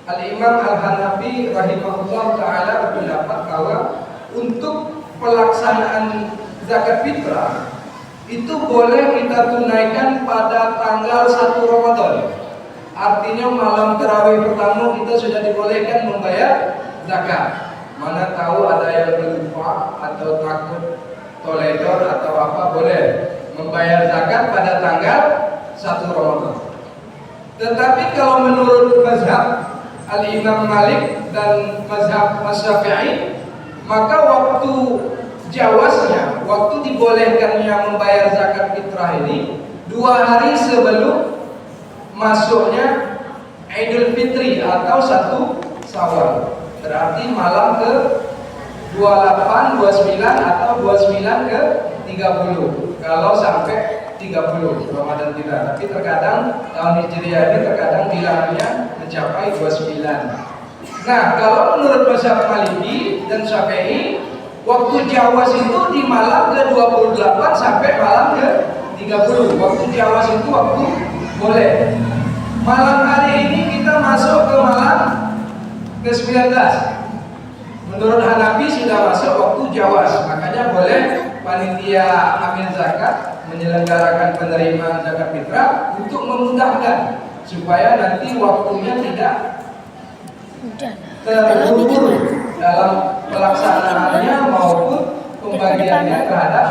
Al-Imam Al-Hanafi rahimahullah ta'ala berpendapat bahwa untuk pelaksanaan zakat fitrah itu boleh kita tunaikan pada tanggal 1 Ramadan. Artinya malam tarawih pertama kita sudah dibolehkan membayar zakat. Mana tahu ada yang lupa atau takut toledor atau apa, boleh membayar zakat pada tanggal 1 Ramadan. Tetapi kalau menurut mazhab Al-Imam Malik dan mazhab Syafi'i, maka waktu jawaznya, waktu dibolehkannya membayar zakat fitrah ini 2 hari sebelum masuknya Idul Fitri atau 1 Syawal. Berarti malam ke 28, 29 atau 29 ke 30. Kalau sampai 30 Ramadan tidak. Tapi terkadang tahun Hijriah ini terkadang bilangannya mencapai 29. Nah, kalau menurut mazhab Maliki dan Syafi'i, waktu jawaz itu di malam ke 28 sampai malam ke 30. Waktu jawaz itu waktu boleh. Malam hari ini kita masuk ke malam ke 19. Menurut Hanafi sudah masuk waktu jawaz. Makanya boleh panitia amil zakat menyelenggarakan penerimaan zakat fitrah untuk memudahkan supaya nanti waktunya tidak terulur dalam pelaksanaannya maupun pembagiannya terhadap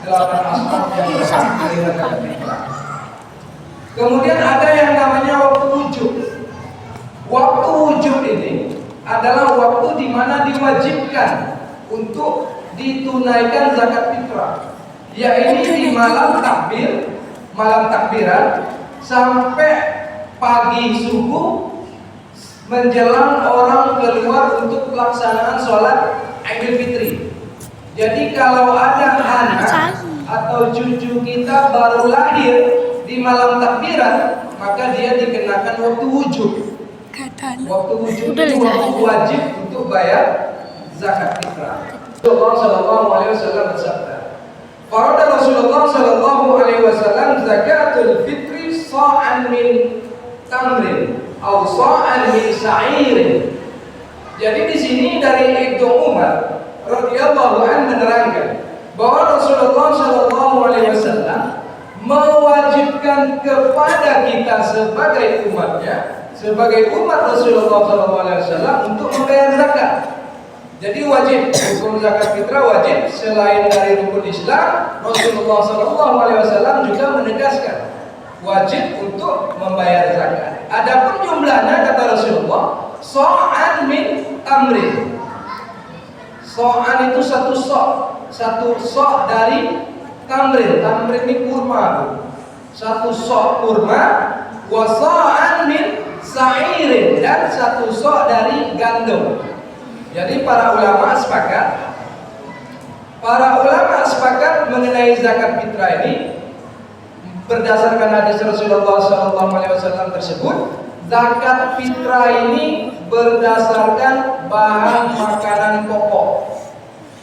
8 asbab yang menerima zakat fitrah. Kemudian ada yang namanya waktu wujub. Waktu wujub ini adalah waktu di mana diwajibkan untuk ditunaikan zakat fitrah, yaitu di malam takbir, malam takbiran sampai pagi subuh menjelang orang keluar untuk pelaksanaan sholat Idul Fitri. Jadi kalau ada anak atau cucu kita baru lahir di malam takbiran, maka dia dikenakan waktu wujub. Waktu wujud itu waktu wajib untuk bayar zakat fitrah. Rasulullah sallallahu alaihi wasallam bersabda, "Farada Rasulullah sallallahu alaihi wasallam zakatul fitri sa'an min tamrin atau sa'an min sa'irin." Jadi di sini dari Ibnu Umar radhiyallahu anhu menerangkan bahwa Rasulullah sallallahu alaihi wasallam mewajibkan kepada kita sebagai umatnya, sebagai umat Rasulullah SAW untuk membayar zakat. Jadi wajib, hukum zakat fitrah wajib. Selain dari rukun Islam, Rasulullah SAW juga menegaskan wajib untuk membayar zakat. Adapun jumlahnya kata Rasulullah, so'an min tamrin. So'an itu satu sok dari tamrin. Tamrin ini kurma. Satu sok kurma, wa so'an min sa'irin, dan satu sok dari gandum. Jadi para ulama sepakat mengenai zakat fitrah ini berdasarkan hadis Rasulullah SAW tersebut. Zakat fitrah ini berdasarkan bahan makanan pokok.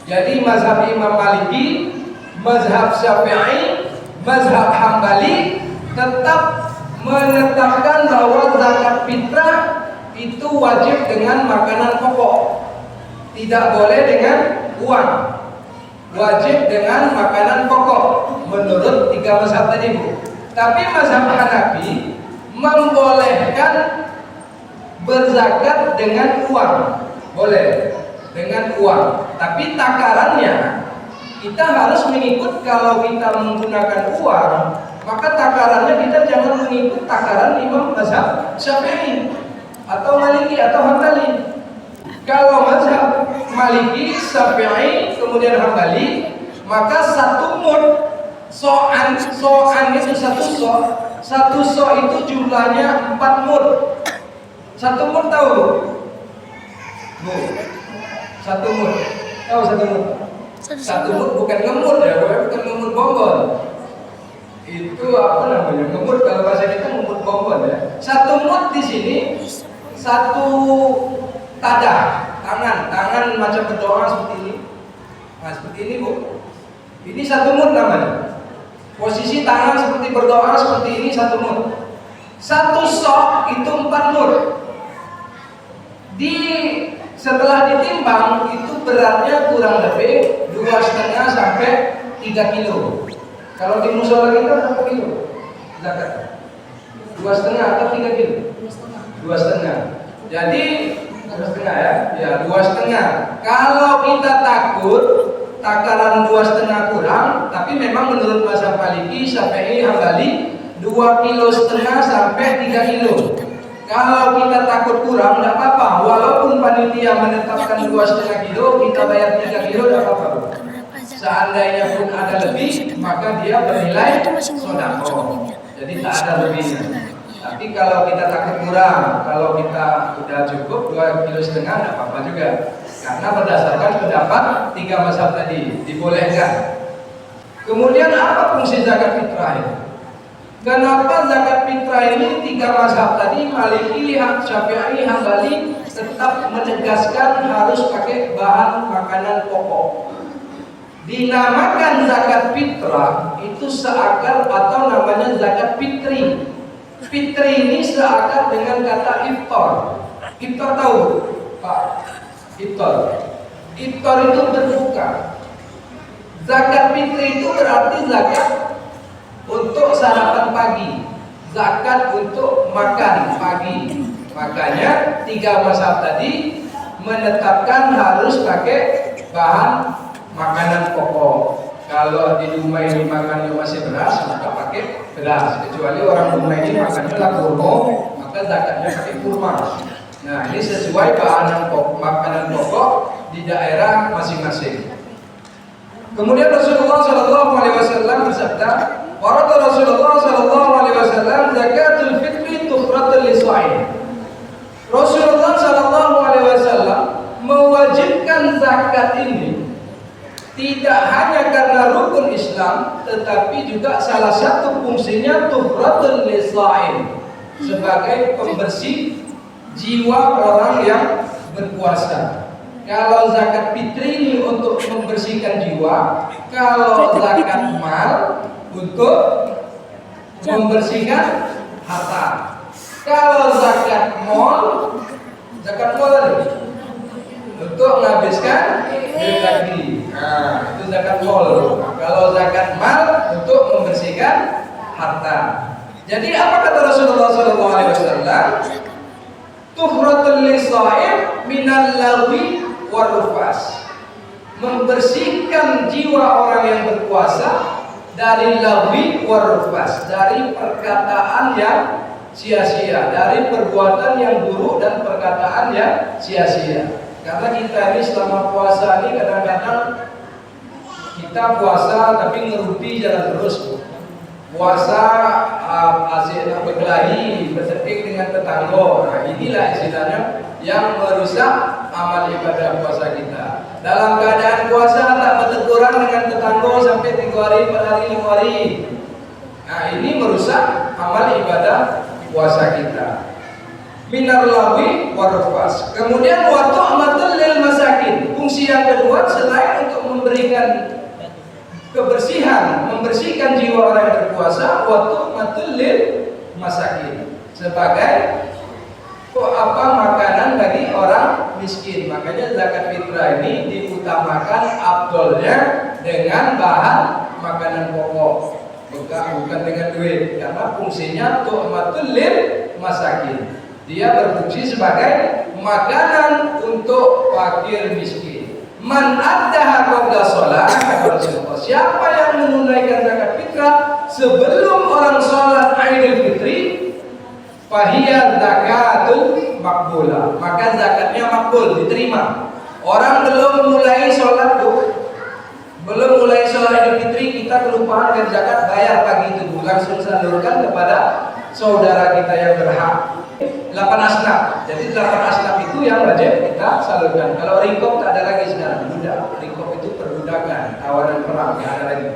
Jadi mazhab Imam Maliki, mazhab Syafi'i, mazhab Hambali tetap menetapkan bahwa zakat fitrah itu wajib dengan makanan pokok, tidak boleh dengan uang, wajib dengan makanan pokok menurut 3 mazhab tadi, Bu. Tapi mazhab Hanafi membolehkan berzakat dengan uang, boleh dengan uang, tapi takarannya kita harus mengikut. Kalau kita menggunakan uang, maka takarannya kita jangan mengikut takaran Imam mazhab Syafi'i atau Maliki atau Hambali. Kalau mazhab Maliki, Syafi'i, kemudian Hambali, maka satu mud so'an itu satu so' itu jumlahnya 4 mud. Satu mud tahu, Bu? Satu mud tahu? Satu mud bukan ngemut ya, bukan ngemut bonggol. Itu apa namanya? Ngemut, kalau bahasa kita ngemut bonggol ya. Satu mud di sini satu tadah, tangan macam berdoa seperti ini. Nah, seperti ini, Bu. Ini satu mud namanya. Posisi tangan seperti berdoa seperti ini, satu mud. Satu sok itu 4 mud. Di setelah ditimbang itu beratnya kurang lebih 2,5 sampai 3 kilo. Kalau di musola kita berapa kilo zakat? 2,5 atau 3 kilo? 2,5. Jadi 2,5 ya? Ya 2,5. Kalau kita takut takaran 2,5 kurang, tapi memang menurut mazhab Maliki, Syafi'i, Hambali 2,5 kilo sampai 3 kilo. Kalau kita takut kurang, tidak apa-apa. Walaupun panitia menetapkan 2,5 kilo, kita bayar 3 kilo, tidak apa-apa. Seandainya pun ada lebih, maka dia bernilai sodako. Jadi tak ada lebihnya. Tapi kalau kita takut kurang, kalau kita sudah cukup 2,5 kilo, tidak apa-apa juga. Karena berdasarkan pendapat 3 mazhab tadi, dibolehkan. Kemudian apa fungsi zakat fitrah ini? Kenapa zakat fitrah ini 3 mazhab tadi, Maliki, Syafi'i, Hambali, tetap menegaskan harus pakai bahan makanan pokok? Dinamakan zakat fitrah itu seakar atau namanya zakat fitri. Fitri ini seakar dengan kata iftar. Iftar tahu, Pak? Iftar. Iftar itu berbuka. Zakat fitri itu berarti zakat untuk sarapan pagi, zakat untuk makan pagi. Makanya 3 mazhab tadi menetapkan harus pakai bahan makanan pokok. Kalau di rumah ini makannya masih beras, maka pakai beras. Kecuali orang rumah ini makannya kurma, maka zakatnya pakai kurma. Nah, ini sesuai bahan makanan pokok di daerah masing-masing. Kemudian Rasulullah SAW bersabda, "Warada Rasulullah SAW zakatul fitri tukhratul lisa'in." Rasulullah SAW mewajibkan zakat ini tidak hanya karena rukun Islam, tetapi juga salah satu fungsinya tukhratul lisa'in, sebagai pembersih jiwa orang yang berpuasa. Kalau zakat fitri ini untuk membersihkan jiwa, kalau zakat mal untuk membersihkan harta. Kalau zakat mal untuk menghabiskan duit lagi. Nah, itu zakat mal. Kalau zakat mal untuk membersihkan harta. Jadi apa kata Rasulullah SAW? Tuhratul lisa'im minal lagwi warufas, membersihkan jiwa orang yang berpuasa dari lagwi warufas, dari perkataan yang sia-sia, dari perbuatan yang buruk dan perkataan yang sia-sia. Karena kita ini selama puasa ini kadang-kadang kita puasa tapi ngerupi jalan terus. Puasa asyik berkelahi, bersetik dengan tetangga. Nah, inilah istilahnya yang merusak amal ibadah puasa kita. Dalam keadaan puasa tak berteguran dengan tetangga sampai 3 hari, 4 hari, 5 hari. Nah, ini merusak amal ibadah puasa kita. Minar lawi warufas. Kemudian wa tu'matul lil masakin. Fungsi yang kedua selain untuk memberikan kebersihan, membersihkan jiwa orang yang berpuasa, wa tu'matul lil masakin, sebagai makanan bagi orang miskin. Makanya zakat fitrah ini diutamakan afdolnya dengan bahan makanan pokok, bukan dengan duit, karena fungsinya tu'matul lil masakin. Dia berfungsi sebagai makanan untuk fakir miskin. Man addaha qabla shalah, kata Rasulullah, siapa yang menunaikan zakat fitrah sebelum orang sholat Idul Fitri, fahiya zakatul makbulah, maka zakatnya makbul, diterima. Orang belum mulai sholat tuh, belum mulai sholat Idul Fitri, kita kelupaan dengan zakat, bayar pagi itu, langsung salurkan kepada saudara kita yang berhak. 8 asnaf. Jadi 8 asnaf itu yang wajib kita salurkan. Kalau rikop tak ada lagi sekarang. Budak. Rikop itu perbudakan, tawanan perang, tidak ada lagi.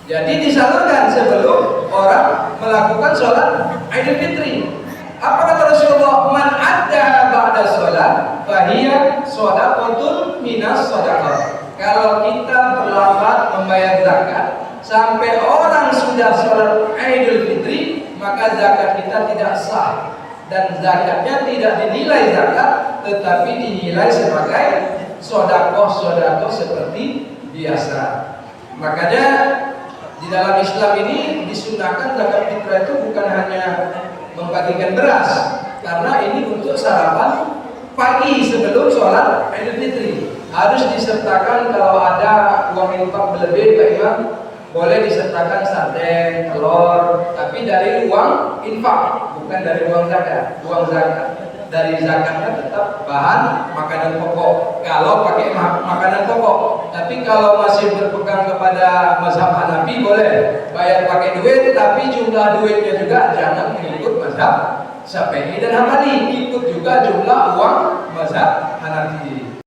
Jadi disalurkan sebelum orang melakukan sholat Idul Fitri. Apa kata Rasulullah? Man adda ba'da sholat fahiya shadaqatun minas shadaqah. Kalau kita terlambat membayar zakat sampai orang sudah sholat Idul Fitri, maka zakat kita tidak sah. dan zakatnya tidak dinilai zakat, tetapi dinilai sebagai sodakoh seperti biasa. Makanya di dalam Islam ini disunahkan zakat fitrah itu bukan hanya membagikan beras, karena ini untuk sarapan pagi sebelum sholat Idul Fitri. Harus disertakan kalau ada uang infak berlebih, Pak Imam, boleh disertakan sarden, telur, tapi dari uang infak, bukan dari uang zakat. Uang zakat dari zakatnya tetap bahan makanan pokok. Kalau pakai makanan pokok, tapi kalau masih berpegang kepada mazhab Hanafi boleh bayar pakai duit, tapi jumlah duitnya juga jangan mengikut mazhab Syafi'i dan Hambali, ikut juga jumlah uang mazhab Hanafi.